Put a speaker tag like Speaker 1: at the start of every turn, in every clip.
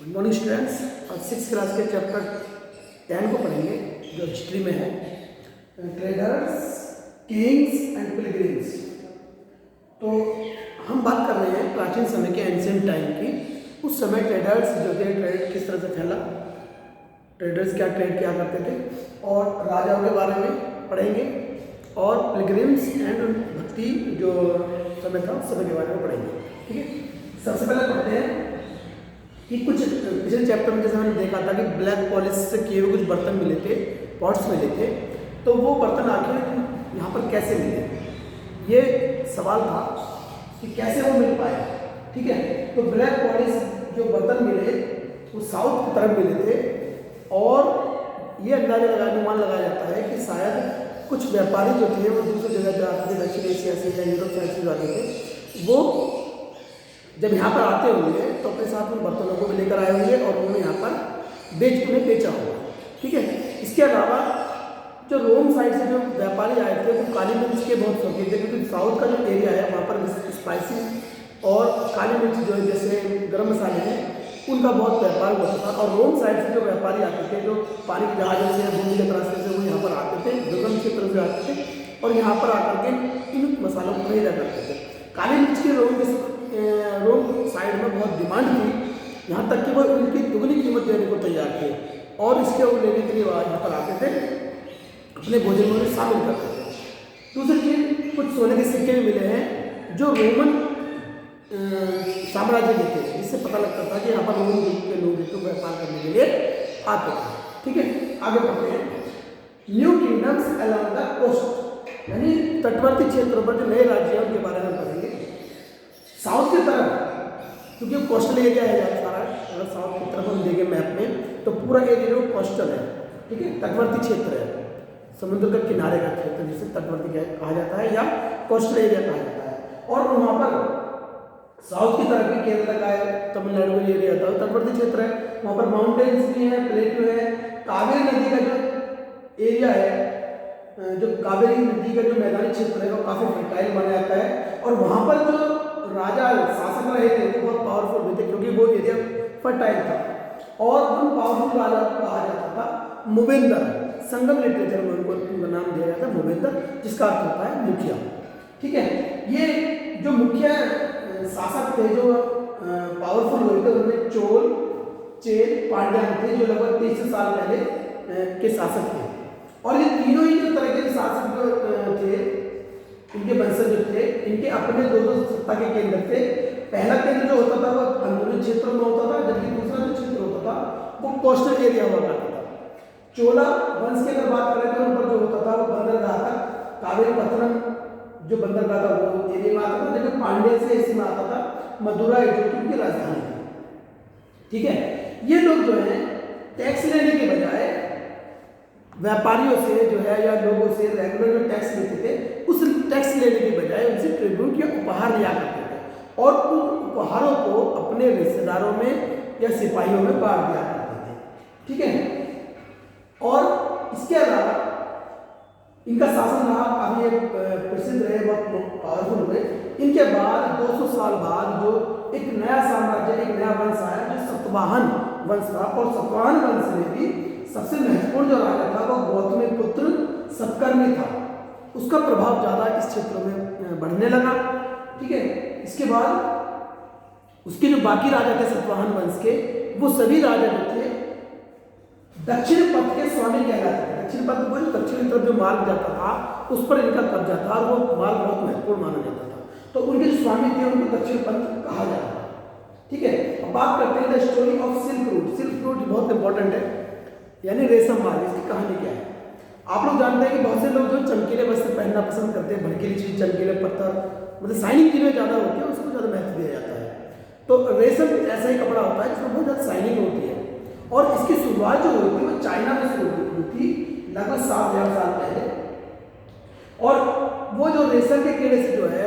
Speaker 1: Morning students, और 6 class के chapter 10 को पढ़ेंगे जो हिस्ट्री में है, ट्रेडर्स, किंग्स एंड पिलग्रिम्स। तो हम बात कर रहे हैं प्राचीन समय के एंशिएंट टाइम की। उस समय ट्रेडर्स जो थे, ट्रेड किस तरह से फैला, ट्रेडर्स क्या ट्रेड क्या करते थे, और राजाओं के बारे में पढ़ेंगे, और पिलग्रिम्स एंड भक्ति जो समय था उस समय के बारे में पढ़ेंगे। ठीक है, सबसे पहले पढ़ते हैं कि कुछ पिछले चैप्टर में जैसे हमने देखा था कि ब्लैक पॉलिश से किए हुए कुछ बर्तन मिले थे, पॉट्स मिले थे, तो वो बर्तन आखिर यहाँ पर कैसे मिले, ये सवाल था कि कैसे वो मिल पाए। ठीक है, तो ब्लैक पॉलिश जो बर्तन मिले वो साउथ की तरफ मिले थे, और ये अनुमान लगाया जाता है कि शायद कुछ व्यापारी जो थे वो दूसरी जगह जाते थे, दक्षिण एशिया से या यूरोप साइड से जाते थे, वो जब यहाँ पर आते होंगे तो अपने साथ उन बर्तनों को भी लेकर आए होंगे और उन्होंने यहाँ पर उन्हें बेचा होगा। ठीक है, इसके अलावा जो रोम साइड से जो व्यापारी आए थे वो काली मिर्च के बहुत शौकीन थे, क्योंकि साउथ का जो एरिया है वहाँ पर स्पाइसी और काली मिर्च जो है जैसे गर्म मसाले हैं उनका बहुत व्यापार होता था। और रोम साइड से जो व्यापारी आते थे, जो पानी के जहाज़ों से भूमि के रास्ते से वो यहाँ पर आते थे, दुर्गम क्षेत्र से आते थे और यहाँ पर आकर के इन मसालों को खरीदा करते थे। काली मिर्च के रोम साइड में बहुत डिमांड थी, यहाँ तक कि वो उनकी दुगनी कीमत देने को तैयार थे, और इसके वो लेने के लिए यहाँ पर आते थे, अपने भोजन में शामिल करते थे। दूसरी चीज़, कुछ सोने के सिक्के भी मिले हैं जो रोमन साम्राज्य के थे, जिससे पता लगता था कि यहाँ पर रोम के लोग तो व्यापार करने के लिए आते थे। ठीक है, आगे बढ़ते हैं। New kingdoms along the coast, यानी तटवर्ती क्षेत्रों पर जो नए राज्य हैं उनके बारे में पढ़ेंगे। साउथ की तरफ, क्योंकि कोस्टल एरिया है यहाँ सारा, अगर साउथ की तरफ हम देखें मैप में तो पूरा एरिया जो कोस्टल है, ठीक है, तटवर्ती क्षेत्र है, समुद्र का किनारे का क्षेत्र जिसे तटवर्ती कहा जाता है या कोस्टल एरिया कहा जाता है। और वहाँ पर साउथ की तरफ भी केरला का है, तमिलनाडु का एरिया था, तटवर्ती क्षेत्र है, वहाँ पर माउंटेन्स भी हैं, प्लेटू है। कावेरी नदी का जो एरिया है, जो कावेरी नदी का जो मैदानी क्षेत्र है वो काफ़ी फर्टाइल माना जाता है, और वहाँ पर जो राजा शासक रहे थे वो बहुत पावरफुल थे, क्योंकि वो एरिया फर्टाइल था। और उन पावरफुल राजा को कहा जाता था मूवेंदर, संगम लिटरेचर में उनका नाम दिया जाता है मूवेंदर, जिसका अर्थ होता है मुखिया। ठीक है, ये जो मुखिया शासक थे जो पावरफुल हुए थे उनमें चोल, चेल, पांड्यान थे, जो लगभग 300 साल पहले के शासक थे। और ये तीनों ही जो तरह के शासक जो थे, इनके वंशज जो थे, इनके अपने दो सत्ता के केंद्र थे। पहला केंद्र जो होता था वो अंदरूनी क्षेत्रों में होता था, जबकि दूसरा जो क्षेत्र होता था वो कोस्टल एरिया हुआ करता था। चोला वंश की अगर बात करें तो उन पर जो होता था वो बंदरगाह था, कावेरी पत्तनम जो बंदरगाह था वो एरिया में आता था, जबकि पांड्य से इसमें आता था मदुराई, जो कि उनकी राजधानी थी। ठीक है, ये लोग जो है टैक्स लेने के बजाय व्यापारियों से जो है या लोगों से रेगुलर जो टैक्स लेते थे, उस टैक्स लेने के बजाय उनसे ट्रिब्यूट या उपहार लिया करते थे, और उन उपहारों को अपने रिश्तेदारों में या सिपाहियों में बांट दिया करते थे। ठीक है, और इसके अलावा इनका शासन रहा, काफी एक प्रसिद्ध रहे, बहुत पावरफुल हुए। इनके बाद 200 साल बाद जो एक नया साम्राज्य, एक नया वंश आया जो सतवाहन वंश था, और सतवाहन वंश में भी सबसे महत्वपूर्ण जो राजा था वो गौतमी पुत्र सतकर्णी था। उसका प्रभाव ज़्यादा इस क्षेत्र में बढ़ने लगा। ठीक है, इसके बाद उसके जो बाकी राजा थे सतवाहन वंश के, वो सभी राजा जो थे दक्षिण पथ के स्वामी कहलाते थे। दक्षिण पथ वो जो दक्षिण तरफ जो मार्ग जाता था उस पर इनका कब्जा था, और वो मार्ग बहुत महत्वपूर्ण माना जाता था, तो उनके जो स्वामी थे उनको दक्षिण पथ कहा जाता था। ठीक है, अब बात करते हैं the story of silk route. Silk route बहुत इंपॉर्टेंट है, यानी रेशम मार्ग। इसकी कहानी क्या है? आप लोग जानते हैं कि बहुत से लोग जो चमकीले वस्त्र पहनना पसंद करते हैं, भड़कीली चीज, चमकीले पत्थर, मतलब शाइनिंग चीजें ज़्यादा होती है, उसको ज़्यादा महत्व दिया जाता है। तो रेशम ऐसा ही कपड़ा होता है जिसमें बहुत ज़्यादा शाइनिंग होती है, और इसकी शुरुआत जो हुई थी वो चाइना में शुरू हुई थी लगभग 7000 साल पहले। और वो जो रेशम के कीड़े से जो है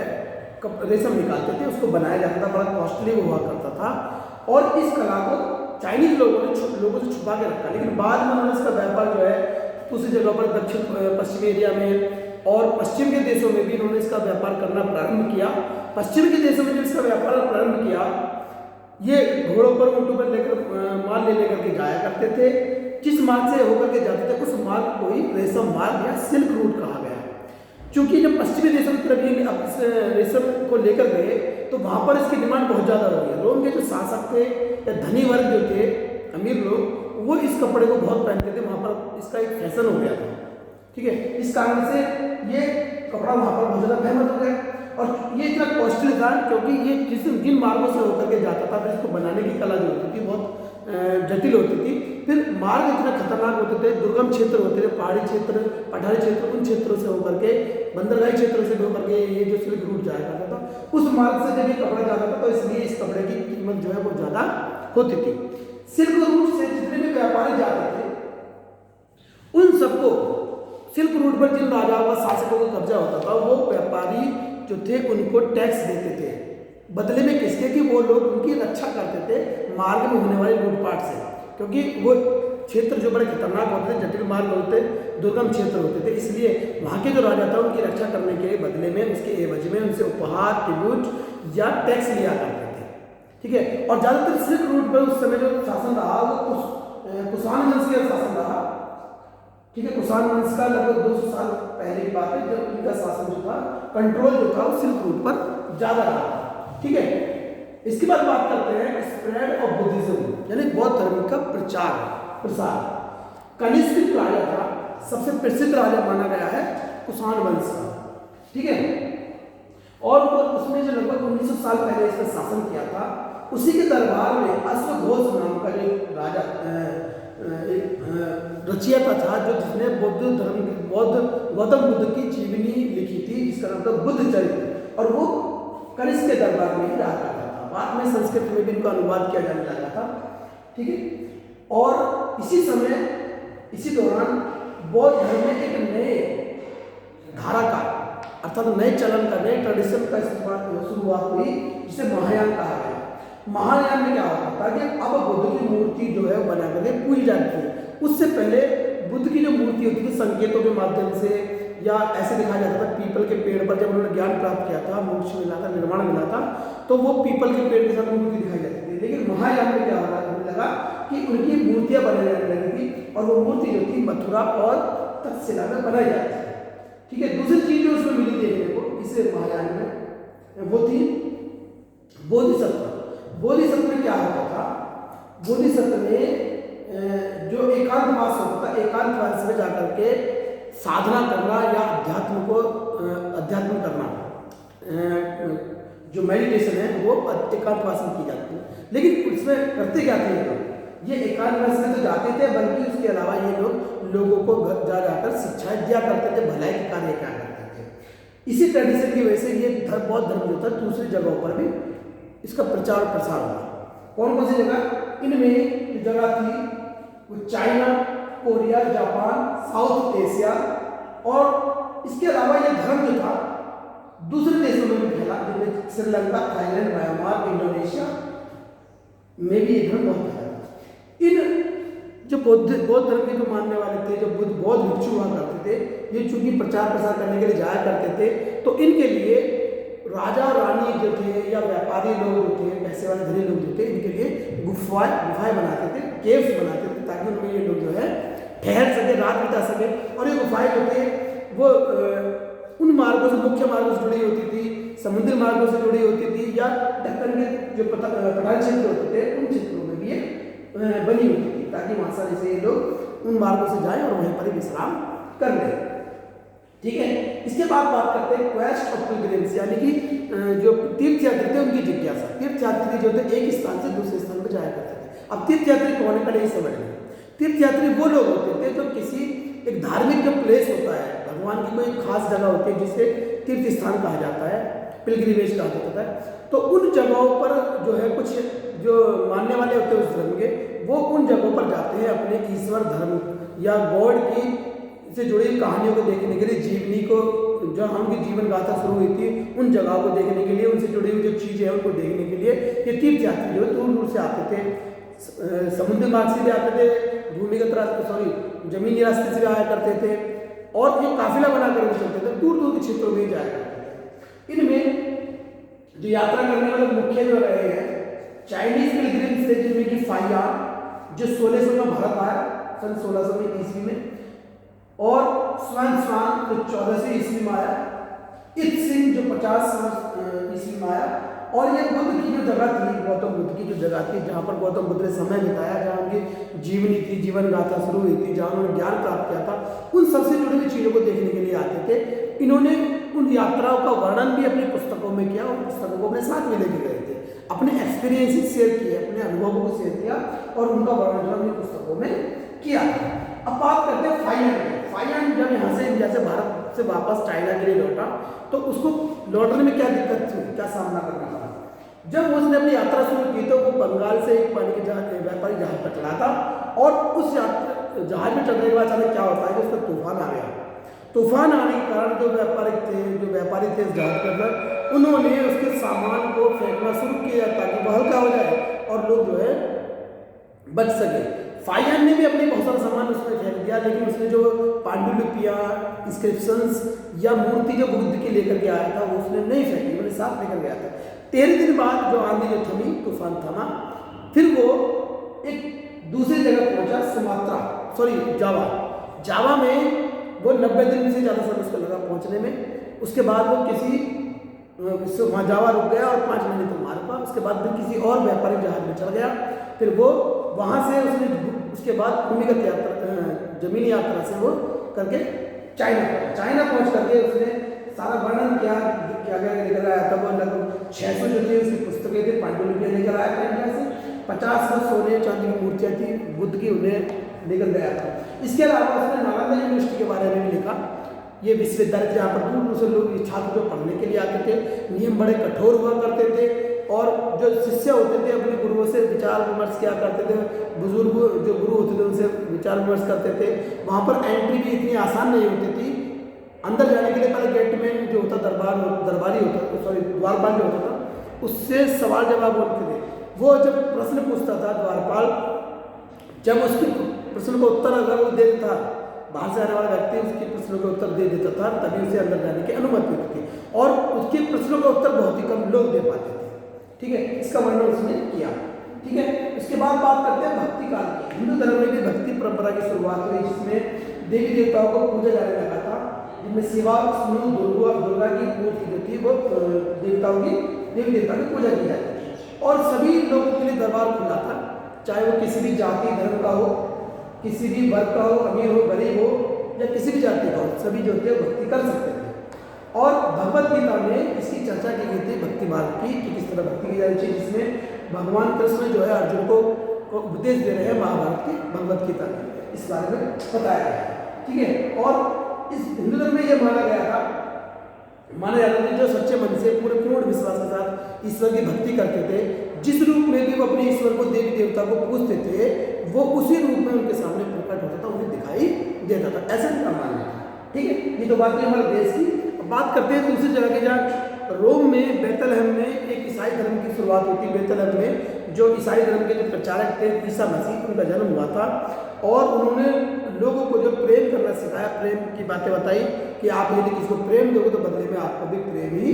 Speaker 1: रेशम निकालते थे, उसको बनाया जाता था, बड़ा कॉस्टली हुआ करता था, और इस कला को चाइनीज लोगों से छुपा के रखा। लेकिन बाद में उन्होंने इसका व्यापार जो है दूसरी जगह पर दक्षिण पश्चिमी एरिया में और पश्चिम के देशों में भी इन्होंने इसका व्यापार करना प्रारंभ किया। पश्चिम के देशों में जब इसका व्यापार प्रारंभ किया ये घोड़ों पर, ऊँटों पर लेकर माल ले लेकर के जाया करते थे। जिस मार्ग से होकर के जाते थे उस मार्ग को ही रेशम मार्ग या सिल्क रूट कहा गया। क्योंकि जब पश्चिमी देशों की तरफ ये अब इस रेशम को लेकर गए तो वहाँ पर इसकी डिमांड बहुत ज़्यादा हो गई। रोम के जो शासक थे या धनी वर्ग जो थे, अमीर लोग, वो इस कपड़े को बहुत पहनते थे। वहाँ पर इसका एक फैशन हो गया था, ठीक है। इस कारण से ये कपड़ा वहाँ पर बहुत ज़्यादा फेमस हो गया और ये इतना कॉस्टली था क्योंकि ये जिन मार्गों से होकर के जाता था फिर इसको बनाने की कला जो होती थी बहुत जटिल होती थी। फिर मार्ग इतना खतरनाक होते थे, दुर्गम क्षेत्र होते थे, पहाड़ी क्षेत्र, पठारी क्षेत्र, उन क्षेत्रों से होकर के, बंदरगाही क्षेत्रों से होकर के ये जो सिल्क रूट जाया करता था, उस मार्ग से जब ये कपड़ा जाता था तो इसलिए इस कपड़े की कीमत जो है वो ज़्यादा होती थी। सिल्क रूट से जितने भी व्यापारी जाते थे उन सबको, सिल्क रूट पर जिन राजाओं का, शासकों का कब्जा होता था, वो व्यापारी जो थे उनको टैक्स देते थे बदले में। किसके? कि वो लोग उनकी रक्षा करते थे मार्ग में होने वाले लूटपाट से, क्योंकि वो क्षेत्र जो बड़े खतरनाक होते थे, जटिल मार्ग होते, दुर्गम क्षेत्र होते थे, इसलिए वहाँ के जो राजा था उनकी रक्षा करने के बदले में, उसके एवज में उनसे उपहार, ट्रिब्यूट या टैक्स लिया करते थे, ठीक है। और ज़्यादातर सिल्क रूट पर उस समय जो शासन रहा वो कुषाण वंश का शासन रहा, ठीक है। कुषाण वंश का लगभग 200 साल पहले की बात है जब इनका शासन जो था, कंट्रोल जो था वो सिल्क रूट पर ज़्यादा रहा, ठीक है। इसके बाद बात करते हैं स्प्रेड ऑफ बुद्धिज्म, यानी बौद्ध धर्म का प्रसार। कनिष्क राजा था, सबसे प्रसिद्ध राजा माना गया है कुषाण वंश का, ठीक है। और उसमें जो लगभग 1900 साल पहले इसका शासन किया था, उसी के दरबार में अश्वघोष नाम का जो राजा रचयिता था, जो जिसने गौतम बुद्ध की जीवनी लिखी थी, जिसका नाम था बुद्ध चरित्र, और वो कनिष्क के दरबार में ही रहा करता था। बाद में संस्कृत में भी इनका अनुवाद किया जाने लगा था, ठीक है। और इसी समय, इसी दौरान बौद्ध धर्म में एक नए धारा का, अर्थात नए चलन का, नए ट्रेडिशन का शुरुआत हुई, जिसे महायान कहा गया। महायान में क्या होता था कि अब बुद्ध की मूर्ति जो है बना करके पूजी जाती है। उससे पहले बुद्ध की जो मूर्ति होती थी संकेतों के माध्यम से या ऐसे दिखाया जाता था, पीपल के पेड़ पर जब उन्होंने ज्ञान प्राप्त किया था, मोक्ष मिला था, निर्वाण मिला था, तो वो पीपल के पेड़ के साथ मूर्ति दिखाई जाती थी। लेकिन महायान में क्या होने लगा कि उनकी मूर्तियां बनाई जाने लगी थी और वो मूर्ति जो थी मथुरा और तक्षशिला में बनाई जाती थी, ठीक है। दूसरी चीज जो उसमें मिली देखने को इस महायान में, वो थी बोधिसत्व। बोधिसत्व में क्या होता था? बोधिसत्व में जो एकांतवास होता था, एकांतवास में जाकर के साधना करना या अध्यात्म करना, जो मेडिटेशन है वो एकांतवास में की जाती है। लेकिन उसमें करते क्या थे ये एकांतवास में तो जाते थे, बल्कि उसके अलावा ये लोग लोगों को घर जा जाकर शिक्षाएं दिया करते थे, भलाई के कार्य क्या करते थे। इसी ट्रेडिशन की वजह से ये बौद्ध धर्म जो था दूसरी जगहों पर भी इसका प्रचार प्रसार हुआ। कौन कौन सी जगह? इनमें जो जगह थी वो China, Korea, Japan, south Asia, और इसके अलावा ये धर्म जो था दूसरे देशों में भी फैला, जिनमें श्रीलंका, थाईलैंड, म्यांमार, इंडोनेशिया में भी ये धर्म बहुत फैला। इन जो बौद्ध धर्म के जो मानने वाले थे, जो बौद्ध भिक्षु हुआ करते थे, ये चूंकि प्रचार प्रसार करने के लिए जाया करते थे, तो इनके लिए राजा रानी जो थे या व्यापारी लोग जो थे, पैसे वाले धनी लोग जो थे, इनके लिए गुफाएं बनाते थे, केव्स बनाते थे, ताकि उनमें ये लोग जो है ठहर सके, रात बिता सके। और ये गुफाएं जो थे वो उन मार्गों से, मुख्य मार्गों से जुड़ी होती थी, समुद्री मार्गों से जुड़ी होती थी, या दक्कन के जो पठारी क्षेत्र होते थे उन क्षेत्रों में भी ये बनी होती थी, ताकि वहाँ आसानी से ये लोग उन मार्गों से जाएं और वहीं पर ही विश्राम कर लें, ठीक है। इसके बाद बात करते हैं क्वेस्ट ऑफ पिलग्रिम्स, यानी कि जो तीर्थयात्री थे उनकी जिज्ञासा। तीर्थयात्री जो थे एक स्थान से दूसरे स्थान पर जाया करते थे। अब तीर्थयात्री कौन है, पहले ये समझ लें। तीर्थयात्री वो लोग होते थे जो किसी एक धार्मिक जो प्लेस होता है, भगवान की कोई खास जगह होती है जिसे तीर्थ स्थान कहा जाता है, पिलग्रिमेज कहा जाता है, तो उन जगहों पर जो है कुछ जो मानने वाले होते हैं उस धर्म के, वो उन जगहों पर जाते हैं अपने ईश्वर धर्म या गॉड की से जुड़ी कहानियों को देखने के लिए, जीवनी को, जो उनकी जीवन गाथा शुरू हुई थी उन जगहों को देखने के लिए, उनसे जुड़ी हुई जो चीज़ें हैं उनको देखने के लिए ये तीर्थयात्री जो है दूर दूर से आते थे। समुद्री मार्ग से भी आते थे, भूमिगत रास्ते जमीनी रास्ते से भी आया करते थे, और ये काफिला बनाकर भी चलते थे, दूर दूर के क्षेत्रों में जाया करते थे। इनमें जो यात्रा करने वाले मुख्य जो रहे हैं चाइनीज पिलग्रिम्स थे जिनमें कि फाइयान जो 1600 में भारत आया सन 1600 ईस्वी में, और स्वान स्वान जो 1400 ईस्वी में आया, इत सिंह जो 50 ईस्वी में आया। और ये बुद्ध की जो जगह थी, गौतम बुद्ध की जो जगह थी जहाँ पर गौतम बुद्ध ने समय बिताया, जहाँ उनकी जीवनी थी, जीवन गाथा शुरू हुई थी, जहाँ उन्होंने ज्ञान प्राप्त किया था, उन सबसे जुड़ी हुई चीज़ों को देखने के लिए आते थे। इन्होंने उन यात्राओं का वर्णन भी अपनी पुस्तकों में किया और पुस्तकों को अपने साथ में लेके गए थे, अपने एक्सपीरियंसेस शेयर किए, अपने अनुभवों को शेयर किया और उनका वर्णन अपनी पुस्तकों में किया। अब बात करते हैं फाइयान। फाइयान जब यहाँ से इंडिया से भारत से वापस चाइना के लिए लौटा तो उसको लौटने में क्या दिक्कत थी, क्या सामना करना पड़ा। जब उसने अपनी यात्रा शुरू की तो वो बंगाल से एक पानी के व्यापारी जहाज पर चला था और उस जहाज में चढ़ने के बाद अचानक क्या होता है कि उसका तूफान आ गया। तूफान आने के कारण जो व्यापारी थे इस जहाज के अंदर, उन्होंने उसके सामान को फेंकना शुरू किया ताकि वह हल्का हो जाए और लोग जो है बच सके। फाइयान ने भी अपने बहुत सारा सामान उसमें फेंक दिया, लेकिन उसने जो पांडुलिपियाँ, इंस्क्रिप्शंस या मूर्ति जो बुद्ध की लेकर के आया था वो उसने नहीं फेंकी, उन्हें साथ लेकर गया था। 13 दिन बाद जो आंधी जो थमी, तूफान थमा, फिर वो एक दूसरी जगह पहुंचा, जावा में वो 90 दिन से ज़्यादा समय उसको लगा पहुंचने में। उसके बाद वो वहाँ जावा रुक गया और 5 महीने तक वहाँ रुका। उसके बाद फिर किसी और व्यापारिक जहाज में चल गया। फिर वो वहाँ से उसके बाद भूमिगत यात्रा, जमीनी यात्रा से वो करके चाइना पहुँच करके उसने सारा वर्णन किया, क्या क्या लेकर आया था। वो लगभग 600 जो थी उसकी पुस्तकें थी, पांडुलिपियाँ लेकर आया था इंडिया से, 50 सोने चांदी की मूर्तियाँ थी बुद्ध की, उन्हें लेकर गया था। इसके अलावा उसने नालंदा यूनिवर्सिटी के बारे में भी लिखा। ये विश्वविद्यालय जहाँ पर दूर दूर से लोग छात्र जो पढ़ने के लिए आते थे, नियम बड़े कठोर हुआ करते थे और जो शिष्य होते थे अपने गुरुओं से विचार विमर्श किया करते थे, बुजुर्ग जो गुरु होते थे उनसे विचार विमर्श करते थे। वहाँ पर एंट्री भी इतनी आसान नहीं होती थी। अंदर जाने के लिए पहले गेटमैन जो होता द्वारपाल जो होता था उससे सवाल जवाब होते थे। वो जब प्रश्न पूछता था द्वारपाल, जब उसके प्रश्न का उत्तर अगर वो दे देता, बाहर से आने वाला व्यक्ति उसके प्रश्नों का उत्तर दे देता था, तभी उसे अंदर जाने की अनुमति होती थी और उसके प्रश्नों का उत्तर बहुत ही कम लोग दे पाते थे। ठीक है, इसका वर्णन उसने किया। ठीक है, इसके बाद बात करते हैं भक्ति काल की। हिंदू धर्म में भी भक्ति परंपरा की शुरुआत हुई, जिसमें देवी देवताओं को पूजा जाने लगा था, जिनमें शिवा, विष्णु, दुर्गा की मूर्ति जो थी वो देवी देवता की पूजा की जाती थी और सभी लोगों के लिए दरबार खुला था, चाहे वो किसी भी जाति धर्म का हो, किसी भी वर्ग का हो, अमीर हो, गरीब हो या किसी भी जाति का हो, सभी जो थे भक्ति कर सकते थे। और भगवद गीता में इसकी चर्चा की गई थी भक्ति मार्ग की कि किस तरह भक्ति की जानी चाहिए, जिसमें भगवान कृष्ण जो है अर्जुन को उपदेश दे रहे हैं महाभारत की भगवद गीता में, इस बारे में बताया गया। ठीक है, और इस हिंदू धर्म में यह माना जाता था जो सच्चे मन से पूर्ण विश्वास के साथ ईश्वर की भक्ति करते थे, जिस रूप में भी वो अपने ईश्वर को देवी देवता को पूजते थे, वो उसी रूप में उनके सामने प्रकट होता था, उन्हें दिखाई देता था। ऐसा उनका मानना था। ठीक है, ये तो बात है हमारे देश की। अब बात करते हैं दूसरी जगह की, जहाँ रोम में बेथलहम में एक ईसाई धर्म की शुरुआत होती है। बेथलहम में जो ईसाई धर्म के जो प्रचारक थे ईसा मसीह, उनका जन्म हुआ था और उन्होंने लोगों को जो प्रेम करना सिखाया, प्रेम की बातें बताई कि आप यदि किसी को प्रेम दोगे तो बदले में आपको भी प्रेम ही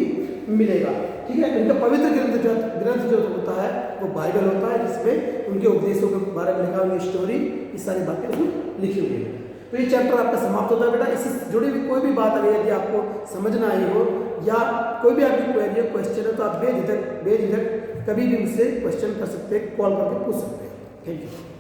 Speaker 1: मिलेगा। ठीक है, इनका पवित्र ग्रंथ जो होता है वो बाइबल होता है, जिसमें उनके उपदेशों के बारे में लिखा, उनकी स्टोरी, ये सारी बातें उसमें लिखी हुई है। तो ये चैप्टर आपका समाप्त होता है बेटा। इससे जुड़ी हुई कोई भी बात अगर यदि आपको समझ ना आई हो या कोई भी आपकी क्वेरी है, क्वेश्चन है, तो आप बेझिझक कभी भी मुझसे क्वेश्चन कर सकते हैं, कॉल करके पूछ सकते हैं। Thank you.